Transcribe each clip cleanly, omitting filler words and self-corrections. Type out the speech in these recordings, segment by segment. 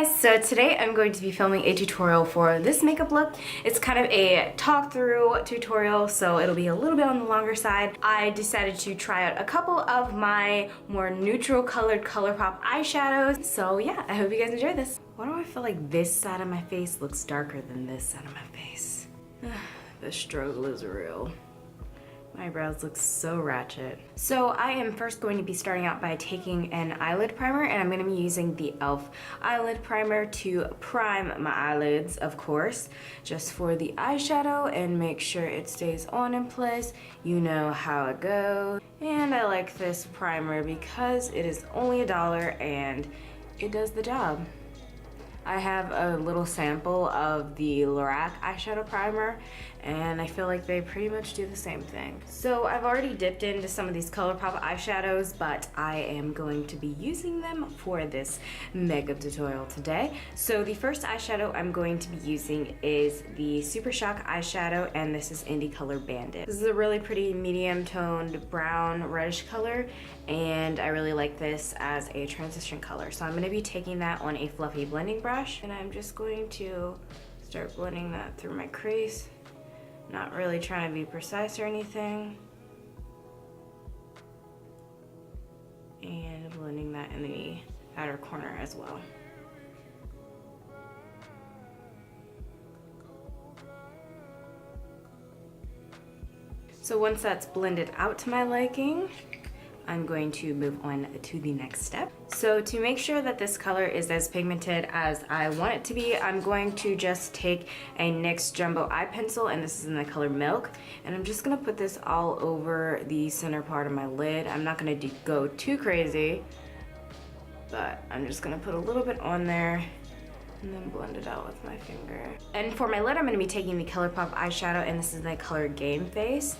guys, so today I'm going to be filming a tutorial for this makeup look. It's kind of a talk through tutorial, so it'll be a little bit on the longer side. I decided to try out a couple of my more neutral colored Colourpop eyeshadows. So yeah, I hope you guys enjoy this. Why do I feel like this side of my face looks darker than this side of my face? The struggle is real. My brows look so ratchet. So I am first going to be starting out by taking an eyelid primer, and I'm going to be using the e.l.f. eyelid primer to prime my eyelids, of course, just for the eyeshadow and make sure it stays on in place. You know how it goes. And I like this primer because it is only $1 and it does the job. I have a little sample of the Lorac eyeshadow primer, and I feel like they pretty much do the same thing. So I've already dipped into some of these Colourpop eyeshadows, but I am going to be using them for this makeup tutorial today. So the first eyeshadow I'm going to be using is the Super Shock eyeshadow, and this is Indie Color Bandit. This is a really pretty medium toned brown reddish color, and I really like this as a transition color. So I'm going to be taking that on a fluffy blending brush, and I'm just going to start blending that through my crease. Not really trying to be precise or anything. And blending that in the outer corner as well. So once that's blended out to my liking, I'm going to move on to the next step. So to make sure that this color is as pigmented as I want it to be, I'm going to just take a NYX Jumbo Eye Pencil, and this is in the color Milk, and I'm just gonna put this all over the center part of my lid. I'm not gonna go too crazy, but I'm just gonna put a little bit on there and then blend it out with my finger. And for my lid, I'm gonna be taking the Colourpop eyeshadow, and this is the color Game Face.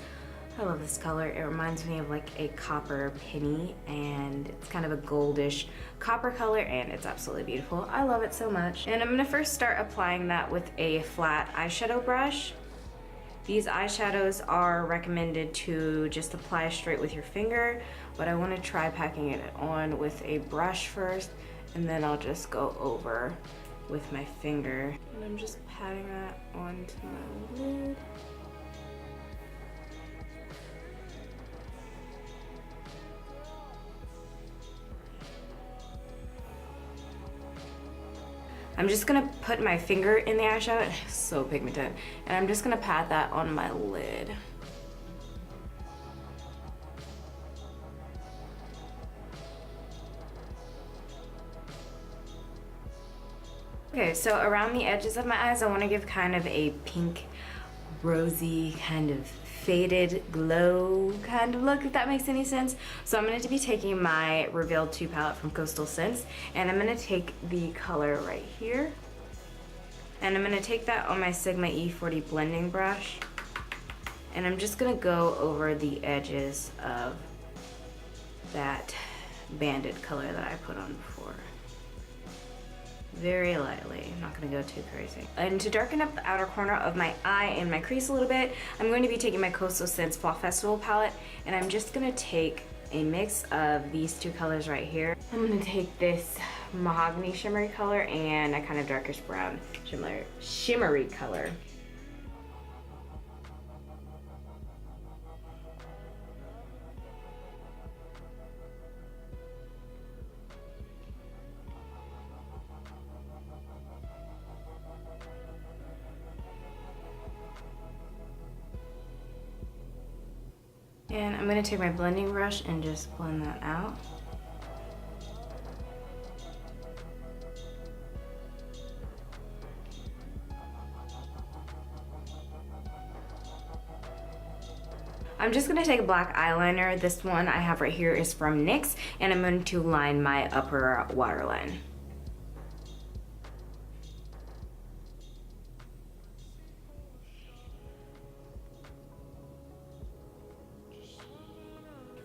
I love this color. It reminds me of like a copper penny, and it's kind of a goldish copper color, and it's absolutely beautiful. I love it so much. And I'm gonna first start applying that with a flat eyeshadow brush. These eyeshadows are recommended to just apply straight with your finger, but I wanna try packing it on with a brush first, and then I'll just go over with my finger. And I'm just patting that onto my lid. I'm just gonna put my finger in the eyeshadow, it's so pigmented, and I'm just gonna pat that on my lid. Okay, so around the edges of my eyes, I wanna give kind of a pink, rosy, kind of faded glow kind of look, if that makes any sense. So I'm going to be taking my Revealed 2 palette from Coastal Scents, and I'm going to take the color right here, and I'm going to take that on my Sigma E40 blending brush, and I'm just going to go over the edges of that banded color that I put on before. Very lightly, I'm not gonna go too crazy. And to darken up the outer corner of my eye and my crease a little bit, I'm going to be taking my Coastal Scents Fall Festival palette, and I'm just gonna take a mix of these two colors right here. I'm gonna take this mahogany shimmery color and a kind of darkish brown shimmery color. And I'm going to take my blending brush and just blend that out. I'm just going to take a black eyeliner. This one I have right here is from NYX, and I'm going to line my upper waterline.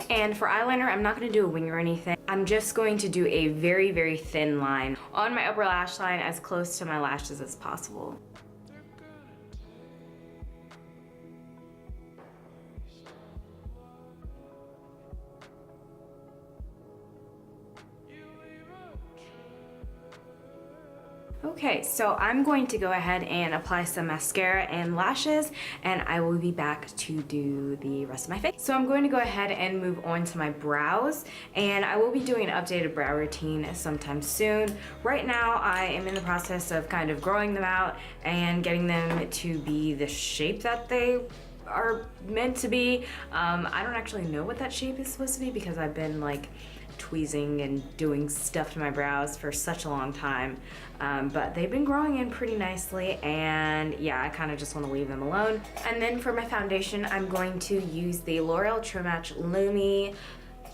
And for eyeliner, I'm not going to do a wing or anything. I'm just going to do a very, very thin line on my upper lash line, as close to my lashes as possible. Okay, so I'm going to go ahead and apply some mascara and lashes, and I will be back to do the rest of my face. So I'm going to go ahead and move on to my brows, and I will be doing an updated brow routine sometime soon. Right now, I am in the process of kind of growing them out and getting them to be the shape that they are meant to be. I don't actually know what that shape is supposed to be because I've been like tweezing and doing stuff to my brows for such a long time, but they've been growing in pretty nicely, and yeah, I kind of just want to leave them alone. And then for my foundation, I'm going to use the L'Oreal True Match Lumi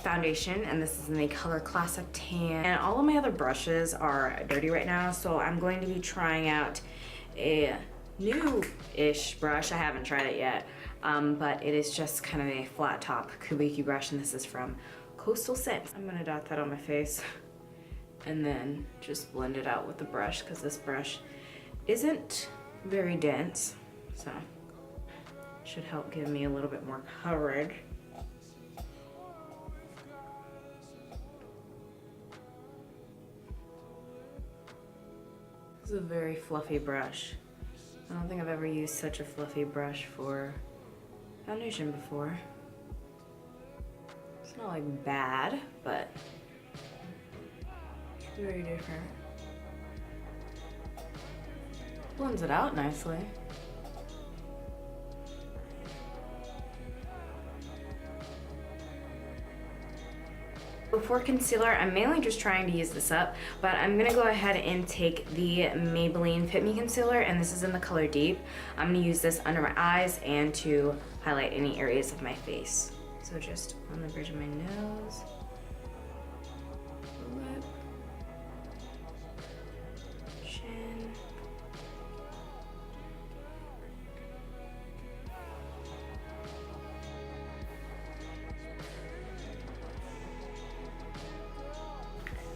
foundation, and this is in the color Classic Tan. And all of my other brushes are dirty right now, so I'm going to be trying out a new-ish brush. I haven't tried it yet, but it is just kind of a flat top kabuki brush, and this is from Coastal Scents. I'm gonna dot that on my face and then just blend it out with the brush because this brush isn't very dense, so it should help give me a little bit more coverage. This is a very fluffy brush. I don't think I've ever used such a fluffy brush for foundation before. It's not like bad, but it's very different. Blends it out nicely. For concealer, I'm mainly just trying to use this up, but I'm gonna go ahead and take the Maybelline Fit Me Concealer, and this is in the color Deep. I'm gonna use this under my eyes and to highlight any areas of my face. So just on the bridge of my nose, lip, chin.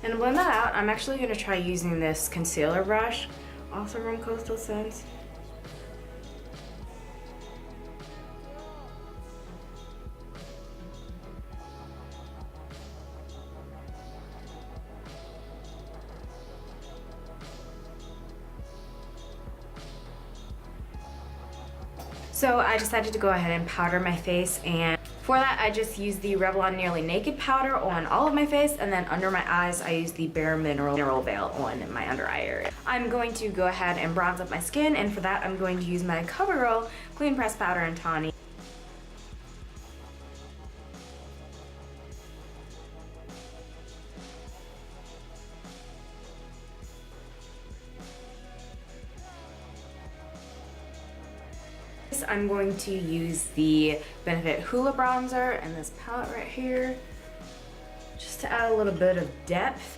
And to blend that out, I'm actually going to try using this concealer brush, also from Coastal Scents. So I decided to go ahead and powder my face, and for that I just used the Revlon Nearly Naked powder on all of my face, and then under my eyes I used the Bare Mineral Veil on my under eye area. I'm going to go ahead and bronze up my skin, and for that I'm going to use my CoverGirl Clean Press Powder and Tawny. I'm going to use the Benefit Hoola Bronzer and this palette right here, just to add a little bit of depth.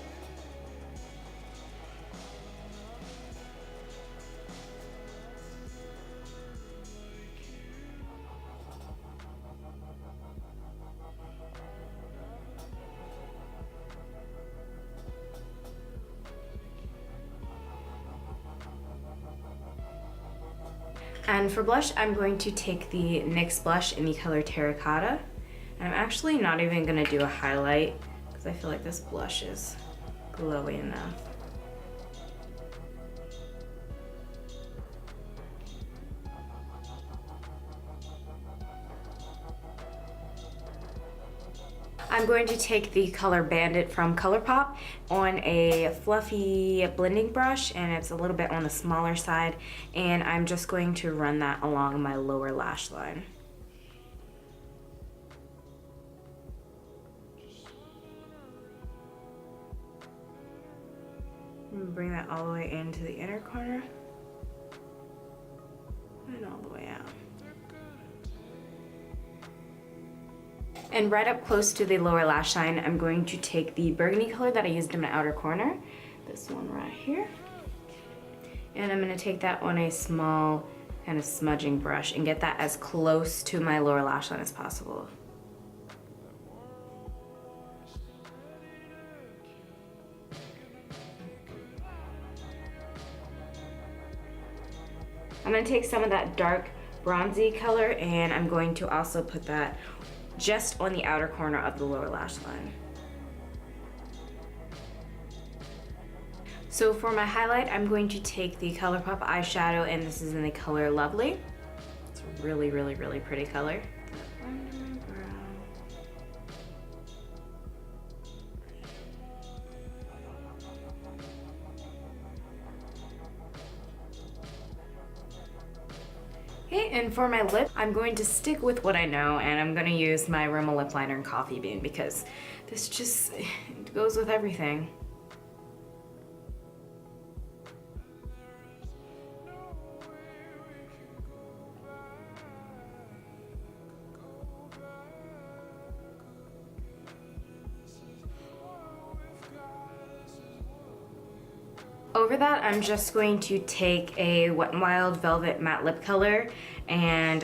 And for blush, I'm going to take the NYX blush in the color Terracotta. And I'm actually not even gonna do a highlight because I feel like this blush is glowy enough. I'm going to take the color Bandit from Colourpop on a fluffy blending brush, and it's a little bit on the smaller side, and I'm just going to run that along my lower lash line. And bring that all the way into the inner corner and all the way out. And right up close to the lower lash line, I'm going to take the burgundy color that I used in my outer corner, this one right here, and I'm going to take that on a small kind of smudging brush and get that as close to my lower lash line as possible. I'm going to take some of that dark bronzy color, and I'm going to also put that just on the outer corner of the lower lash line. So for my highlight, I'm going to take the Colourpop eyeshadow, and this is in the color Lovely. It's a really, really, really pretty color. Okay, and for my lip, I'm going to stick with what I know, and I'm going to use my Rimmel lip liner in Coffee Bean because this just it goes with everything. Over that, I'm just going to take a Wet n Wild Velvet Matte Lip Color, and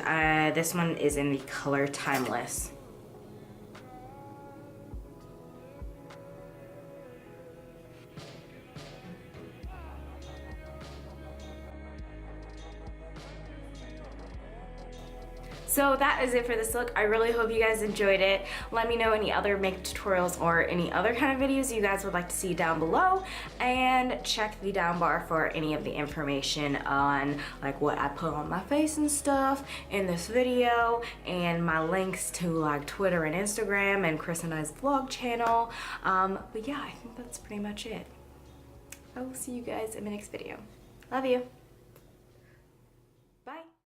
this one is in the color Timeless. So that is it for this look. I really hope you guys enjoyed it. Let me know any other makeup tutorials or any other kind of videos you guys would like to see down below, and check the down bar for any of the information on like what I put on my face and stuff in this video, and my links to like Twitter and Instagram and Chris and I's vlog channel. But yeah, I think that's pretty much it. I will see you guys in my next video. Love you.